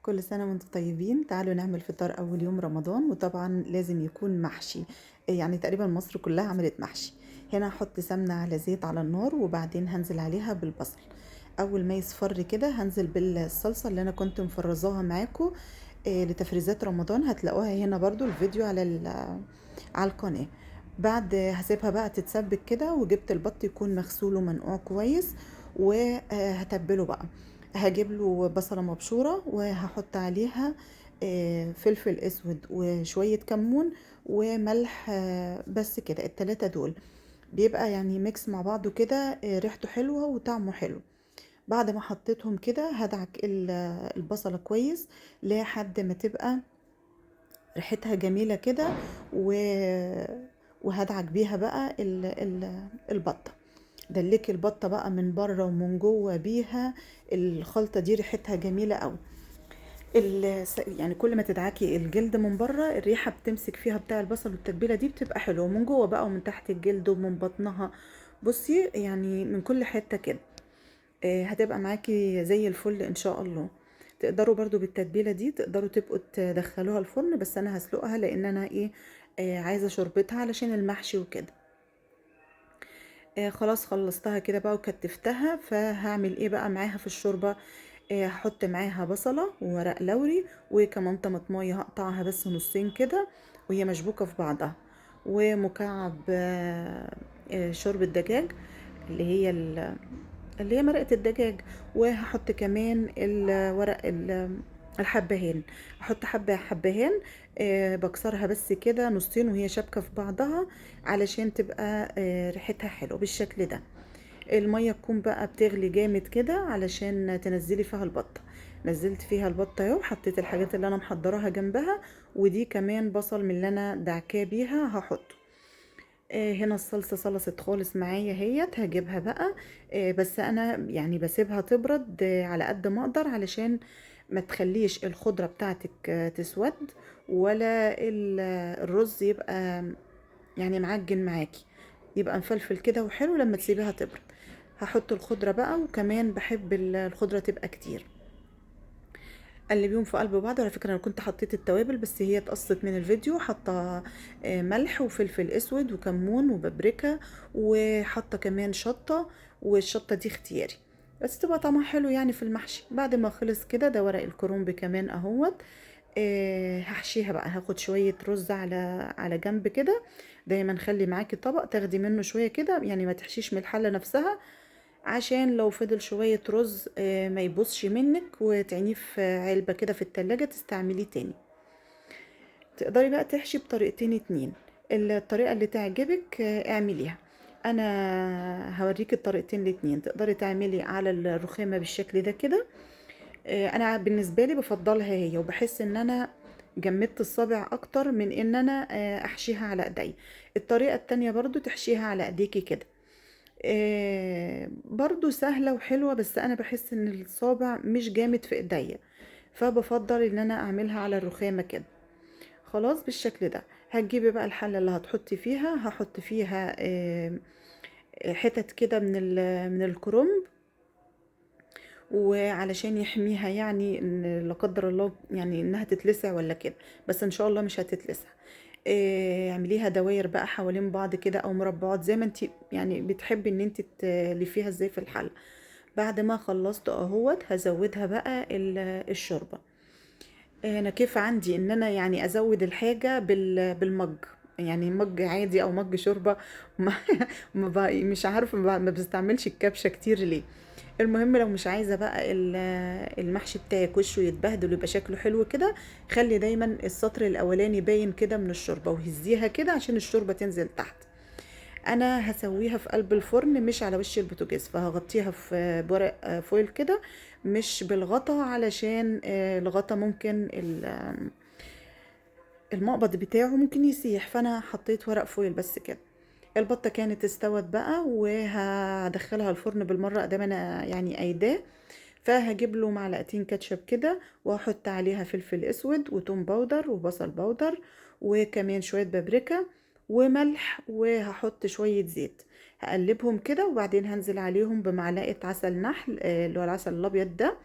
كل سنة وانتم طيبين. تعالوا نعمل فطار أول يوم رمضان، وطبعا لازم يكون محشي. يعني تقريبا مصر كلها عملت محشي. هنا هحط سمنة على زيت على النار، وبعدين هنزل عليها بالبصل. أول ما يصفر كده هنزل بالصلصة اللي أنا كنت مفرزاها معاكم لتفريزات رمضان. هتلاقوها هنا برضو الفيديو على القناة. بعد هسيبها بقى تتسبك كده، وجبت البط يكون مغسول ومنقوع كويس، وهتبله بقى. هجيب له بصلة مبشورة، وهحط عليها فلفل اسود وشوية كمون وملح. بس كده التلاتة دول بيبقى يعني ميكس مع بعضه كده. ريحته حلوة وطعمه حلو. بعد ما حطيتهم كده هدعك البصلة كويس لحد ما تبقى ريحتها جميلة كده. و... وهدعك بيها بقى البطة. دلكي البطة بقى من بره ومن جوه بيها. الخلطة دي ريحتها جميلة قوي. يعني كل ما تدعكي الجلد من بره الريحة بتمسك فيها بتاع البصل، والتتبيلة دي بتبقى حلوة، ومن جوه بقى ومن تحت الجلد ومن بطنها. بصي يعني من كل حتة كده. هتبقى معاكي زي الفل ان شاء الله. تقدروا برضو بالتتبيلة دي تقدروا تبقوا تدخلوها الفرن، بس انا هسلقها لان انا عايزة شربتها علشان المحشي وكده. خلاص خلصتها كده بقى وكتفتها. فهعمل ايه بقى معاها في الشوربة؟ هحط معاها بصلة وورق لوري، وكمان طماطمايه هقطعها بس نصين كده وهي مشبوكة في بعضها، ومكعب شوربة دجاج، اللي هي اللي هي مرقة الدجاج. وهحط كمان الحبهان. احط حبة حبهان. بكسرها بس كده نصين وهي شابكة في بعضها، علشان تبقى ريحتها حلو بالشكل ده. المية تكون بقى بتغلي جامد كده علشان تنزلي فيها البطة. نزلت فيها البطة اهو، حطيت الحاجات اللي انا محضراها جنبها، ودي كمان بصل من اللي انا دعكاه بيها هحطه. هنا الصلصة صلصت خالص معايا اهيت. هجيبها بقى. بس انا يعني بسيبها تبرد على قد ما اقدر، علشان ما تخليش الخضرة بتاعتك تسود، ولا الرز يبقى يعني معجن معاكي. يبقى مفلفل كده وحلو لما تسيبيها تبرد. هحط الخضرة بقى، وكمان بحب الخضرة تبقى كتير. قلبيهم في قلب بعض. على فكرة انا كنت حطيت التوابل بس هي اتقصت من الفيديو. حاطه ملح وفلفل اسود وكمون وبابريكا، وحاطه كمان شطة. والشطة دي اختياري، بس تبقى طعمها حلو يعني في المحشي. بعد ما خلص كده ده ورق الكرنب كمان اهوت. هحشيها بقى. هاخد شوية رز على جنب كده. دايما خلي معاكي طبق تاخدي منه شوية كده، يعني ما تحشيش من الحلة نفسها، عشان لو فضل شوية رز ما يبصش منك، وتعينيه في علبة كده في التلاجة تستعمليه تاني. تقدري بقى تحشي بطريقتين اتنين. الطريقة اللي تعجبك اعمليها. انا هوريك الطريقتين الاتنين. تقدري تعملي على الرخامة بالشكل ده كده. انا بالنسبة لي بفضلها هي، وبحس ان انا جمدت الصابع اكتر من ان انا احشيها على ايدي. الطريقة التانية برضو تحشيها على ايديكي كده. برضو سهلة وحلوة، بس انا بحس ان الصابع مش جامد في ايديا، فبفضل ان انا اعملها على الرخامة كده. خلاص بالشكل ده. هتجيبي بقى الحلة اللي هتحطي فيها. هحط فيها حتت كده من الكرنب، وعلشان يحميها يعني ان لا قدر الله يعني انها تتلسع ولا كده، بس ان شاء الله مش هتتلسع. اعمليها دواير بقى حوالين بعض كده، او مربعات زي ما انت يعني بتحبي ان انت تلفيها ازاي في الحلة. بعد ما خلصت اهوت هزودها بقى الشوربة. انا كيف عندي ان انا يعني ازود الحاجة بالمج، يعني مج عادي او مج شوربة. ما مش عارفة ما بستعملش الكبشة كتير ليه. المهم لو مش عايزة بقى المحشي بتاعك وشه يتبهدل ويبقى شكله حلو كده، خلي دايما السطر الاولاني باين كده من الشوربة، وهزيها كده عشان الشوربة تنزل تحت. انا هسويها في قلب الفرن مش على وش البوتاجاز، فهغطيها في بورق فويل كده، مش بالغطا، علشان الغطا ممكن المقبض بتاعه ممكن يسيح. فانا حطيت ورق فويل بس كده. البطة كانت استوت بقى، وهدخلها الفرن بالمرة ادام انا يعني ايداه. فهجيب له معلقتين كاتشب كده، واحط عليها فلفل اسود وتوم باودر وبصل باودر، وكمان شوية بابريكا وملح، وهحط شوية زيت. هقلبهم كده، وبعدين هنزل عليهم بمعلقة عسل نحل اللي هو العسل الابيض ده.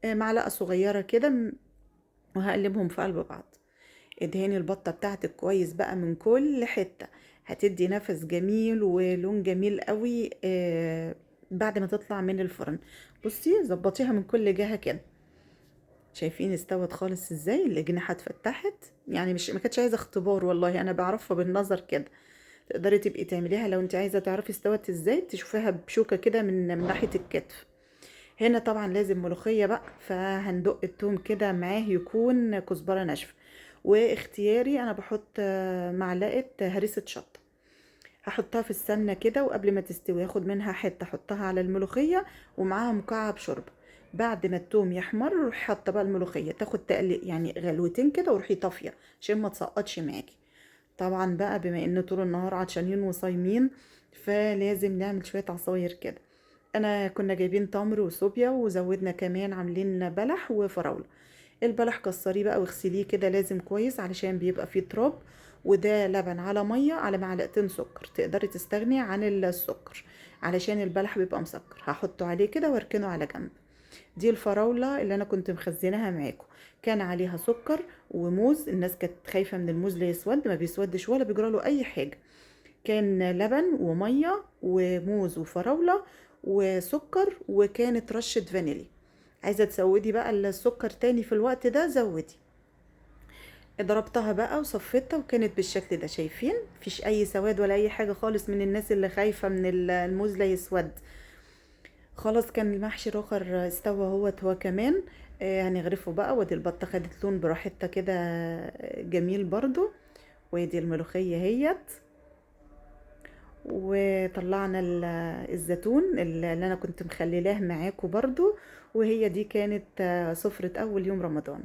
معلقة صغيرة كده. وهقلبهم في قلب بعض. ادهني البطة بتاعتك كويس بقى من كل حتة، هتدي نفس جميل ولون جميل قوي بعد ما تطلع من الفرن. بصي ظبطيها من كل جهة كده. شايفين استوت خالص ازاي؟ الاجنحة اتفتحت، يعني مش ما كانتش عايزة اختبار، والله انا بعرفها بالنظر كده. تقدري تبقي تعمليها لو انت عايزة تعرفي استوت ازاي، تشوفيها بشوكة كده من ناحية الكتف. هنا طبعا لازم ملوخية بقى، فهندق التوم كده معاه يكون كزبرة ناشفة. واختياري انا بحط معلقة هريسة شطة، هحطها في السمنة كده، وقبل ما تستوي هاخد منها حتة احطها على الملوخية ومعاها مكعب شوربة. بعد ما التوم يحمر روحي حاطة بقى الملوخية، تاخد تقلي يعني غلوتين كده وروحي طافية عشان ما تسقطش معاكي. طبعا بقى بما ان طول النهار عطشانين وصايمين، فلازم نعمل شوية عصاير كده. انا كنا جايبين تمر وصوبيا، وزودنا كمان عاملين بلح وفراولة. البلح كسريه بقى واغسليه كده لازم كويس علشان بيبقى فيه تراب. وده لبن على مية على معلقتين سكر، تقدري تستغني عن السكر علشان البلح بيبقى مسكر. هحطه عليه كده واركنه على جنب. دي الفراولة اللي انا كنت مخزناها معاكم، كان عليها سكر وموز. الناس كانت خايفة من الموز لا يسود، ما بيسودش ولا بيجراله اي حاجة. كان لبن ومية وموز وفراولة وسكر، وكانت رشة فانيلي. عايزة تزودي بقى السكر تاني في الوقت ده زودي. ضربتها بقى وصفيتها وكانت بالشكل ده. شايفين مفيش اي سواد ولا اي حاجة خالص من الناس اللي خايفة من الموز لا يسود. خلاص كان المحشي الاخر استوى هو كمان. هنغرفه بقى، وادي البطة خدت لون براحتها كده جميل برضو. وادي الملوخية هيت. وطلعنا الزيتون اللي انا كنت مخللاه معاكم برضو. وهي دي كانت سفرة اول يوم رمضان.